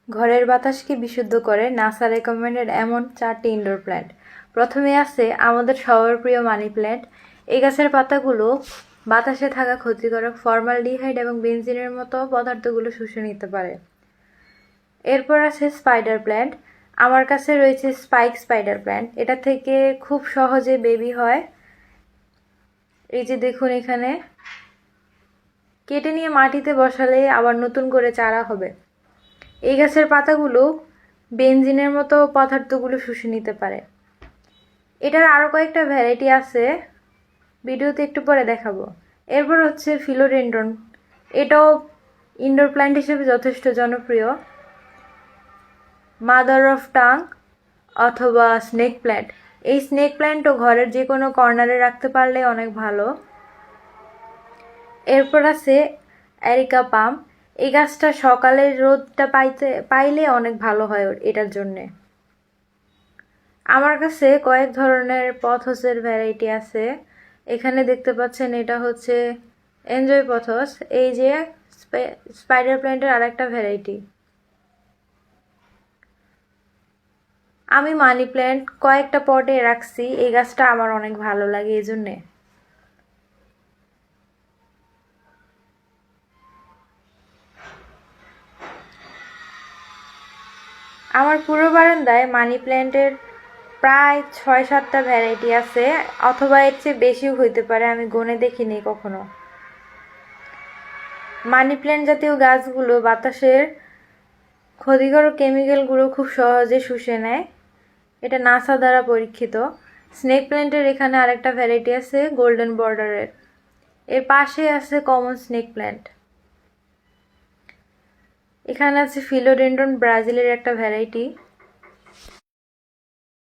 ঘরের বাতাসকে বিশুদ্ধ করে নাসা রেকমেন্ডেড এমন 4টি ইনডোর প্ল্যান্ট। প্রথমে আছে আমাদের সবার প্রিয় মানি প্ল্যান্ট। এই গাছের পাতাগুলো বাতাসে থাকা ক্ষতিকারক ফর্মালডিহাইড এবং বেনজিনের মতো পদার্থগুলো শুষে নিতে পারে। এরপর আছে স্পাইডার প্ল্যান্ট। আমার কাছে রয়েছে স্পাইক স্পাইডার প্ল্যান্ট। এটা থেকে খুব সহজে বেবি হয়। এই যে দেখুন, এখানে কেটে নিয়ে মাটিতে বসালে আবার নতুন করে চারা হবে। এই গাছের পাতাগুলো বেনজিনের মতো পদার্থগুলো শুষে নিতে পারে। এটার আরও কয়েকটা ভ্যারাইটি আছে, ভিডিওতে একটু পরে দেখাবো। এরপর হচ্ছে ফিলোডেন্ড্রন। এটাও ইনডোর প্ল্যান্ট হিসেবে যথেষ্ট জনপ্রিয়। মাদার অফ টাং অথবা স্নেক প্ল্যান্ট। এই স্নেক প্ল্যান্টও ঘরের যে কোনো কর্নারে রাখতে পারলে অনেক ভালো। এরপর আছে এরিকা পাম। এই গাছটা সকালের রোদটা পাইলে অনেক ভালো হয় এটার জন্যে। আমার কাছে কয়েক ধরনের পথসের ভ্যারাইটি আছে। এখানে দেখতে পাচ্ছেন, এটা হচ্ছে এনজয় পথস। এই যে স্পাইডার প্ল্যান্টের আরেকটা ভ্যারাইটি। আমি মানি প্ল্যান্ট কয়েকটা পটে রাখছি। এই গাছটা আমার অনেক ভালো লাগে এই জন্যে। আমার পুরো বারান্দায় মানি প্ল্যান্টের প্রায় 6-7টা ভ্যারাইটি আছে, অথবা এর চেয়ে বেশিও হইতে পারে, আমি গুনে দেখিনি কখনো। মানি প্ল্যান্ট জাতীয় গাছগুলো বাতাসের ক্ষতিকারক কেমিক্যালগুলো খুব সহজে শুষে নেয়। এটা নাসা দ্বারা পরীক্ষিত। স্নেক প্ল্যান্টের এখানে আরেকটা ভ্যারাইটি আছে গোল্ডেন বর্ডারের। এর পাশে আছে কমন স্নেক প্ল্যান্ট। এখানে আছে ফিলোডেন্ড্রন ব্রাজিলের একটা ভ্যারাইটি।